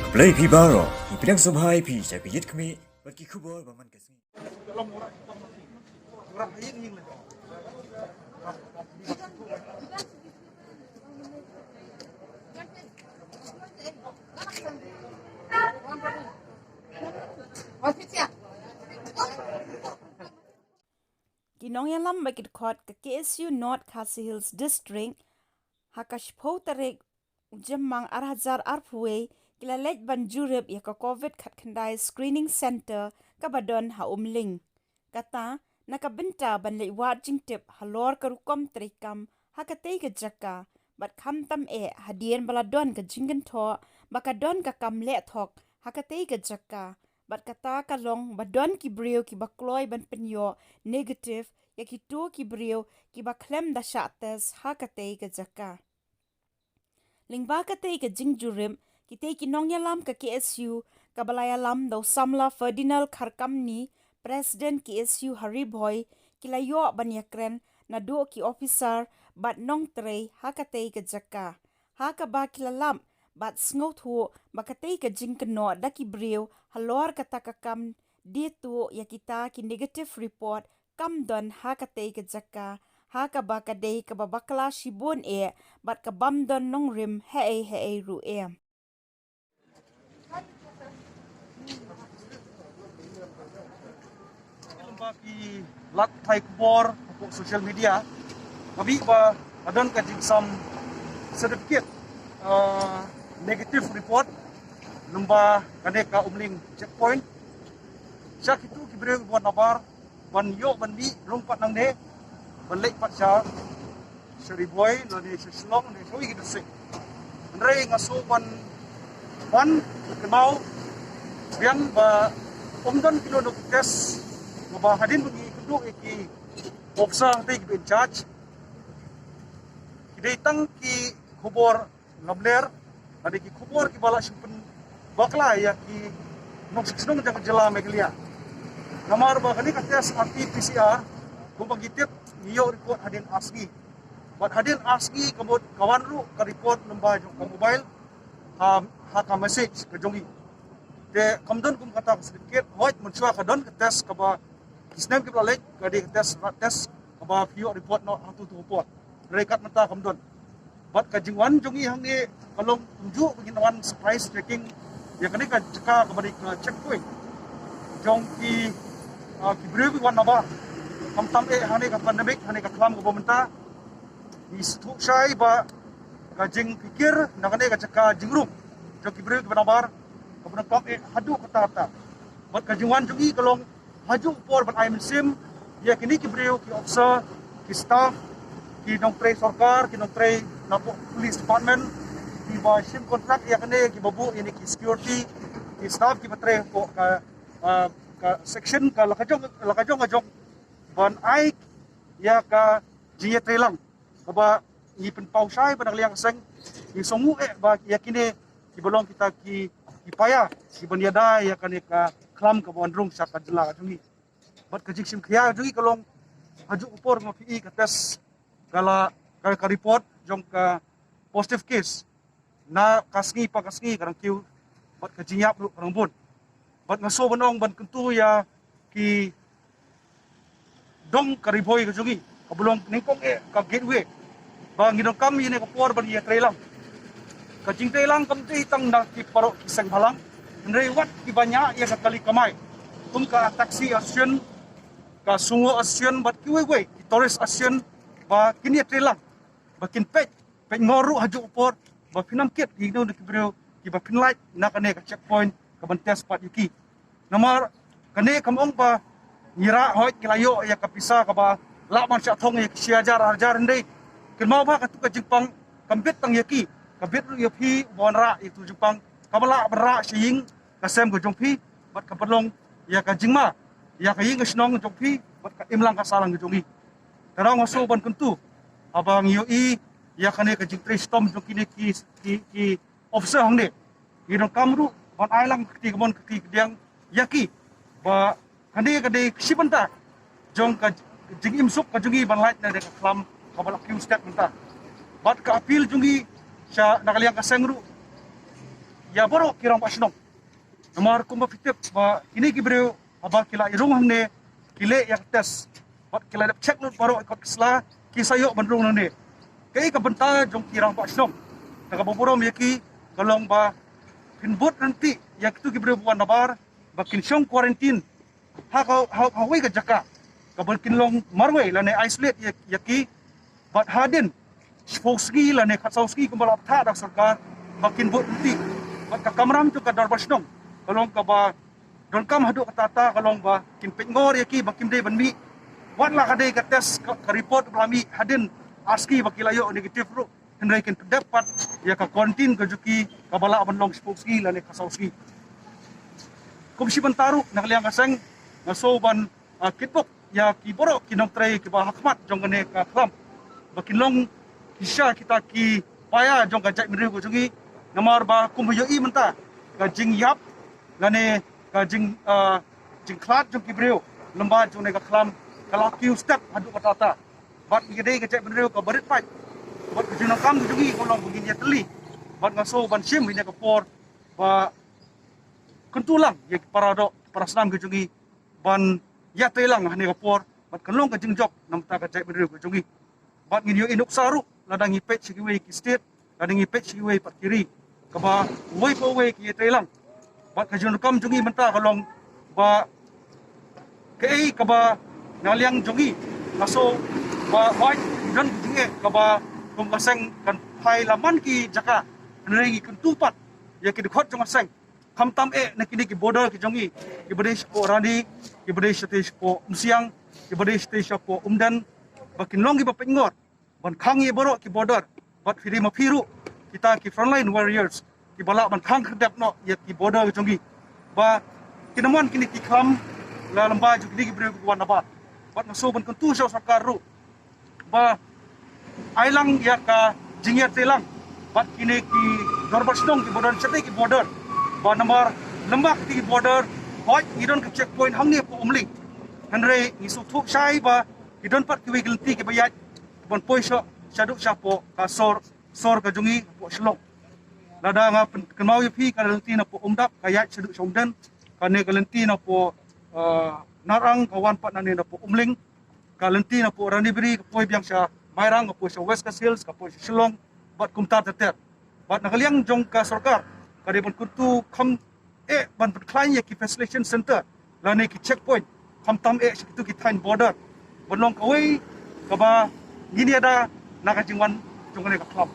Play Pibaro, Ipinang Subhai Pi, Sapiyit Kami, Bakikubo, Baman Kasi. Ginong yalam bakit kot ke KSU North Khasi Hills District hakashpo tarik jemang arhazar arpwe kilalet banjurib ya ka COVID khatkhandai screening center kabadon ha umling kata nakabinta banle wat jingtip halor karukom trikam hakatei ke jaka bat khamtam hadien baladon ke jingen tho bakadon ka kam le thok hakatei ke jaka bat kata kalong badon ki brio ki bakloi ban penyo negative ya ki tu ki brio ki baklem da shates hakatei ke jaka lingba katei ke jingjurim kitei ki nong yalam ka KSU kabalaya lam do samla Ferdinand Kharkamni President KSU Hariboy kilayo banyakren na do ki officer bat nong trei hakatei ke jaka hakaba kilalam bat sngot hu bakatei ke jingkeno daki brio halor katakakam dia tu ya kita ki negative report kam don hakatei ke jaka hakaba kadei kababakla shibun bat kabam don nong rim hei ru Bagi lat thai kubor untuk social media kami ba adon ka jingsam certificate negative report lumba kane ka umling checkpoint syak itu kibre buat nabar ban yo ban bi rumpat nang de ban lek pat sya seriboy no ni seslong ni soi gitu sik ndrei ngaso ban kenau biang ba omdon kilo dok test ngaba hadin bagi kedua ki officer tei ki in charge kidai tang ki khobor ngabler ade ki khobor ki bala simpen bakla ya ki nok siknong jang jela meglia namar ba kani ka tes RT PCR ko bagitip niyo report hadin asgi bat hadin asgi kemud kawan ru ka report lembah jong ka mobile ha ka message ke jongi te kamdon kum kata sedikit hoit mensua ka don ka tes ka ba Isnem kita lek kadi tes kaba view report no hatu tu report rekat mata kamdon bat kajingwan jongi hangi kalong tunjuk begin wan surprise checking ya kani ka ceka kabadi ka checkpoint jong ki breu wan naba kamtam hani ka pandemic hani ka klam ko bamenta ni stu shai ba kajing pikir nakane ka ceka jingrum jong ki breu nabar kabana kam hadu kata bat kajingwan jongi kalong haju por ban ai sim ya kini ki brio ki officer ki staff ki nong tre sarkar ki nong tre napo police department ki ba sim contract ya kene ki babu ini ki security ki staff ki patre ko ka section ka lakajong ajong ban ai ya ka jiye tre lang ba ni pen pausai ban liang seng ki songu ba ya kini ki bolong kita ki paya ki baniada ya kane ka klam ka bondrung sa kadla jungi bat ka jiksim khia jungi kalong haju upor ngo pi ka tes kala ka report jong ka positive case na kasngi karang kiu bat ka jinyap lu karang bun bat ngaso banong ban kentu ya ki dong ka riboy ka jungi ka bulong ningkong ka gateway ba ngidong kam yene ka por ban ya trelang ka jing trelang kam ti tang na ki paro kisang halang Ndrei wat ki banyak ya sekali kamai. Tum ka taksi asion ka sungo asion bat ki we ki tourist asion ba kini trelang. Ba kin pet ngoru haju upor ba pinam kit ki no ki bro ki ba pinlight na kane ka checkpoint ka bantes pat yuki. Nomor kane kamong ba ngira hoit kilayo ya kapisa ka ba la man sya thong ya siajar harjar ndei. Kin mau ba ka tu ka jingpang kambit tang yuki. Kabit ru yupi bonra itu jingpang kabala berak sing kasem ko jongpi bat kapelong ya ka jingma ya ka ying snong jongpi bat ka imlang ka salang jongi tarang ngaso ban kentu abang yoi ya kane ka jing tristom jong kini ki officer hangde idong kamru ban ailang kti kamon kti diang yaki ba kane ka de sibanta jong ka jing imsuk ka jongi ban light na de ka klam kabala few step menta bat ka appeal jongi sa nakaliang ka sengru ya borok kirang pasnong. Namar kumba fitip ba ini gibreu aba kila irung hamne kile yak tes bat kila dap check lut borok ikot kesla kisayo bandrung nang ne. Kai ka benta jong kirang pasnong. Naga boborom yaki kalong ba pinbut nanti yak tu gibreu buan nabar ba kinsyong quarantine. Ha wei ka jaka. Ka kinlong marwei la ne isolate yaki bat hadin spokesgi la ne khatsauski kumbala tha dak sarkar makin but nanti bat ka kamram tu ka darbasnong kalong ka ba don kam hadu katata kalong ba kin pengor yaki bakim dei banmi wat la kadai ka test ka report blami hadin aski bakilayo negatif ru hendai kin dapat ya ka quarantine ka juki ka bala banlong spokesgi la ne khatsauski komisi bantaru nakaliang kaseng ngasoban kitpok ya ki borok kinong tray ki ba hakmat jong ne ka klam bakinlong kisah kita ki paya jong ka jai meriu ko jungi namar ba kumbuyo I menta ka jing yap ngane ka jing klat jong ki meriu lemba jong ne ka klam kalau ki step adu katata bat gede ka jai meriu ka barit pai bat jing kam jungi kolong begini teli bat ngaso ban sim ini ka por ba kentulang ya para senam ke jungi ban ya telang hane ka por bat kenlong ka jing jok nam ta ka jai meriu ko jungi bat ngidio inuk saru ladang ipet sigiwe ki state ladang ipet sigiwe pat kiri kaba wei po wei ki telang bat kajun kam jungi menta kalong ba kei kaba naliang jungi aso ba wai dan jinge kaba kum kaseng kan pai laman ki jaka nrengi kentupat ya ki dekhot jong aseng kam tam nakini ki border ki jungi ki badesh ko rani ki badesh stage ko umsiang ki badesh stage ko umdan bakin long ba pengor ban khang ye borok ki border bat firi ma phiru kita ki frontline warriors ki bala ban khang khadap no ye ki border jongi ba kinamon kini ki kham la lamba ju ki bre ku wan ba bat ngaso ban kuntu so sarkar ru ba ailang ya ka jingya telang bat kini ki dorbasnong ki border chate ki border ba nomor lembak ki border hoj idon ki checkpoint hangne po umling hanre isu thuk sai ba idon pat ki wigilti ki bayat bon poiso saduk sapo kasor sor ka jungi po slok lada nga kenmau pi ka lenti na po umdap kaya saduk somden kane ka lenti na po narang kawan pat na po umling ka lenti na po ranibri ka po biang sa mairang ka po sa west hills ka po sa silong bat kumtar teter bat nakaliang jong ka sarkar kadi bon kuntu kham ban klain ye ki facilitation center lane ki checkpoint kham tam situ ki tain border bonlong kawai kaba gini ada nakajingwan jongane ka club